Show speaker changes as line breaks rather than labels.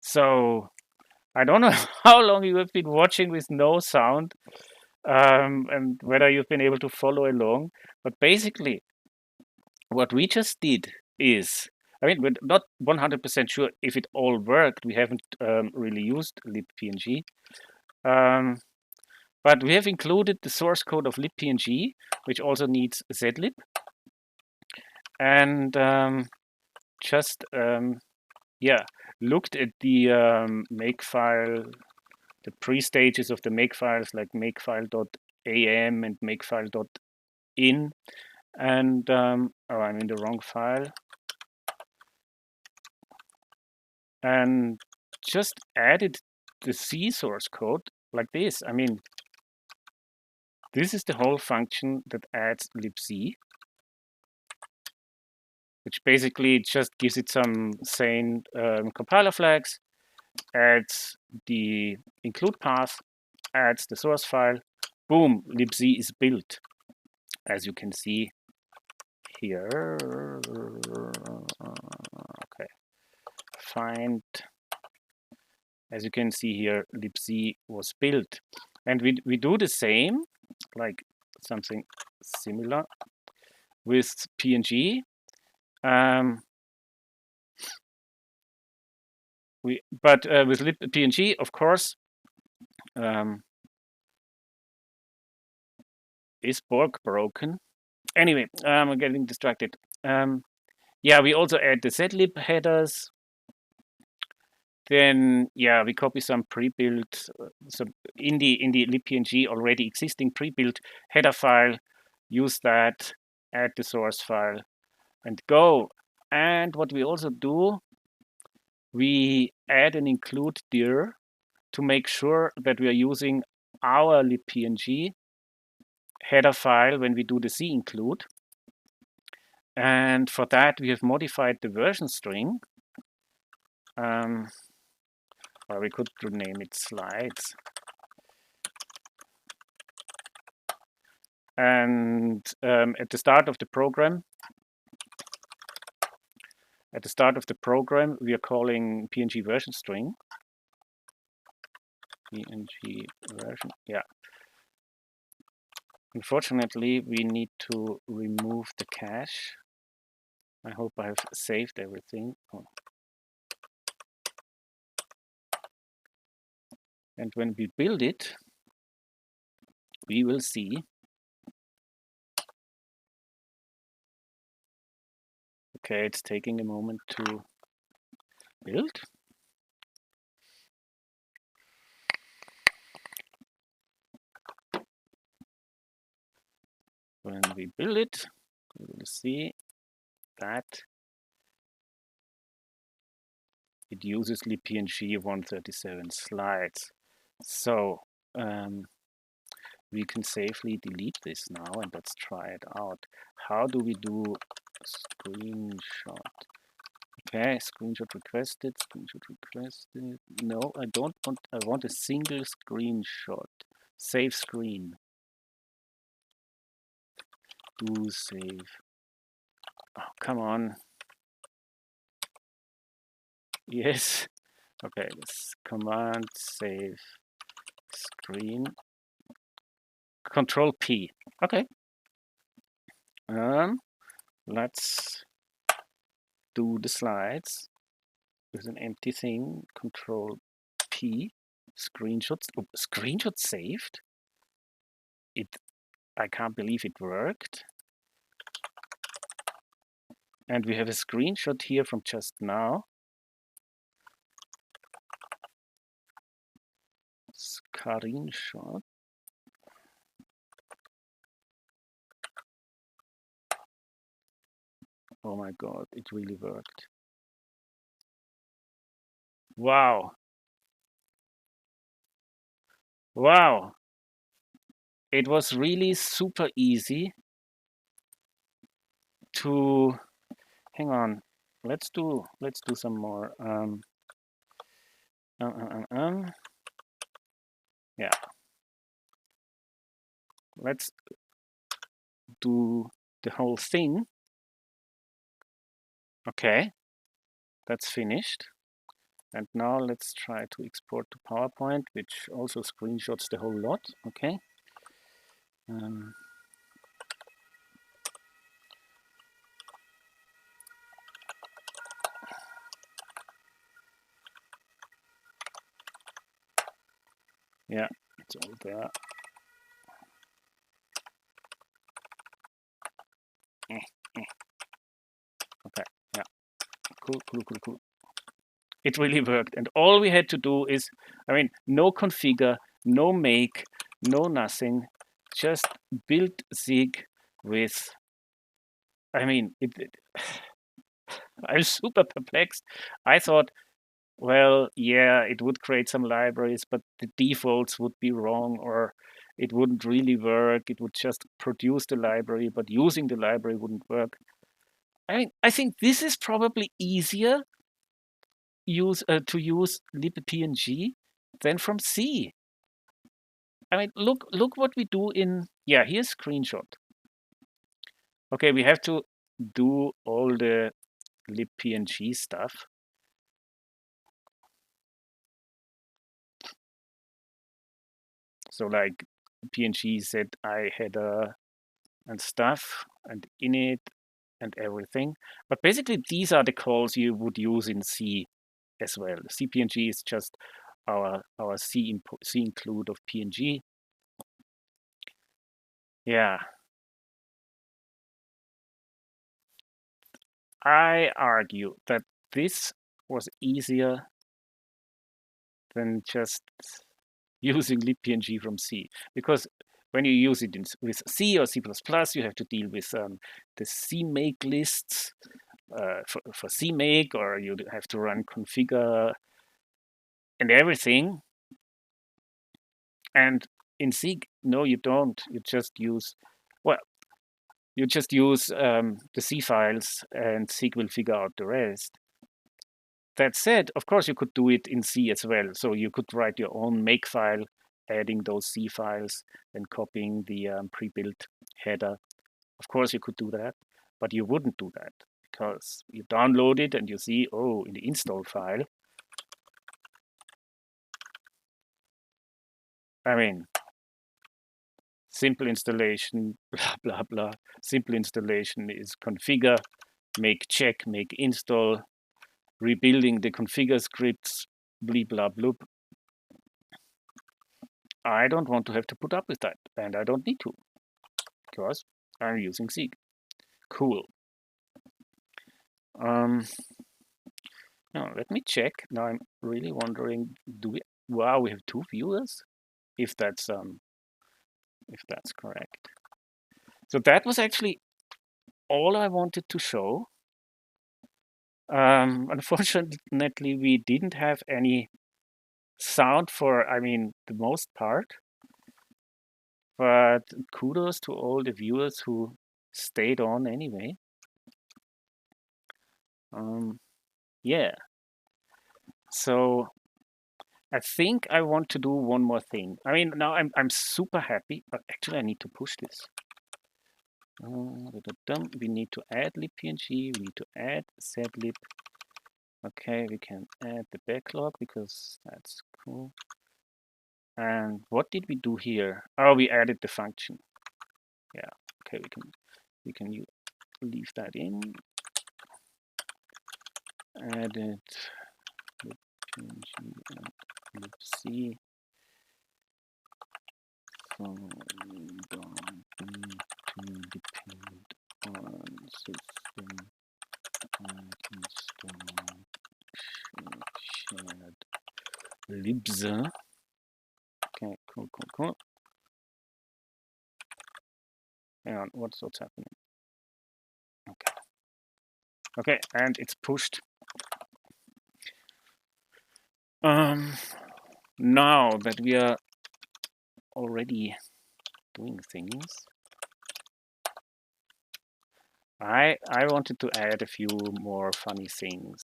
So I don't know how long you have been watching with no sound, and whether you've been able to follow along. But basically, what we just did is, I mean, we're not 100% sure if it all worked. We haven't really used libpng. Um, but we have included the source code of libpng, which also needs zlib. And just, yeah, looked at the makefile, the pre-stages of the makefiles like makefile.am and makefile.in. And, oh, I'm in the wrong file. And just added the C source code like this. I mean, this is the whole function that adds libc, which basically just gives it some sane compiler flags, adds the include path, adds the source file. Boom, libc is built, as you can see here. Okay, find. As you can see here, libc was built. And we do the same, like something similar with png. But with libpng, of course, is Borg broken? Anyway, I'm getting distracted. Yeah, we also add the zlib headers. Then, yeah, we copy some pre-built, some in the libpng already existing pre-built header file. Use that, add the source file, and go. And what we also do, we add and include dir to make sure that we are using our libpng header file when we do the C include. And for that, we have modified the version string. Or we could rename it slides. And at the start of the program, we are calling png version string. png version, yeah. Unfortunately, we need to remove the cache. I hope I have saved everything. Oh. And when we build it, we will see. Okay, it's taking a moment to build. When we build it, we will see that it uses libpng 137 slides. So we can safely delete this now, and let's try it out. How do we do screenshot? Okay, screenshot requested, No, I don't want, I want a single screenshot. Save screen. Do save. Oh, come on. Yes. Okay, let's command save screen. Control P. Okay. Let's do the slides with an empty thing. Control P. Screenshots. Oh, screenshot saved. I can't believe it worked. And we have a screenshot here from just now. Screenshot. Oh my God, it really worked. Wow. Wow. It was really super easy to, hang on, let's do some more. Yeah. Let's do the whole thing. Okay, that's finished. And now let's try to export to PowerPoint, which also screenshots the whole lot. Okay. Yeah, it's all there. Okay, yeah, cool. It really worked. And all we had to do is, I mean, no configure, no make, no nothing, just build Zig with, I mean, I was super perplexed. I thought, well, yeah, it would create some libraries, but the defaults would be wrong, or it wouldn't really work. It would just produce the library, but using the library wouldn't work. I mean, I think this is probably easier to use libpng than from C. I mean, look what we do in, yeah, here's screenshot. Okay, we have to do all the libpng stuff. So like png set I header and stuff and init and everything. But basically these are the calls you would use in C as well. cpng is just our C include of png. Yeah. I argue that this was easier than just using libpng from C, because when you use it with C or C++, you have to deal with the CMake lists for CMake, or you have to run configure and everything. And in Zig, no, you don't. You just use, well, you just use the C files, and Zig will figure out the rest. That said, of course, you could do it in C as well. So you could write your own make file, adding those C files, and copying the pre-built header. Of course, you could do that, but you wouldn't do that because you download it and you see, oh, in the install file, I mean, simple installation, blah, blah. Simple installation is configure, make check, make install, rebuilding the configure scripts, blah, blah, blah. I don't want to have to put up with that, and I don't need to, because I'm using Zig. Cool. Now let me check. Now I'm really wondering, wow, we have 2 viewers? If that's correct. So that was actually all I wanted to show. Unfortunately, we didn't have any sound for, I mean, the most part. But kudos to all the viewers who stayed on anyway. Yeah. So I think I want to do one more thing. I mean, now I'm super happy, but actually I need to push this. We need to add libpng, we need to add zlib. Okay, we can add the backlog because that's cool. And what did we do here? Oh, we added the function. Yeah, okay, we can leave that in. Added libpng and libc. So don't need to depend on system and install shared libs. Okay, cool. Hang on, what's happening? Okay, and it's pushed. Now that we are already doing things, I wanted to add a few more funny things.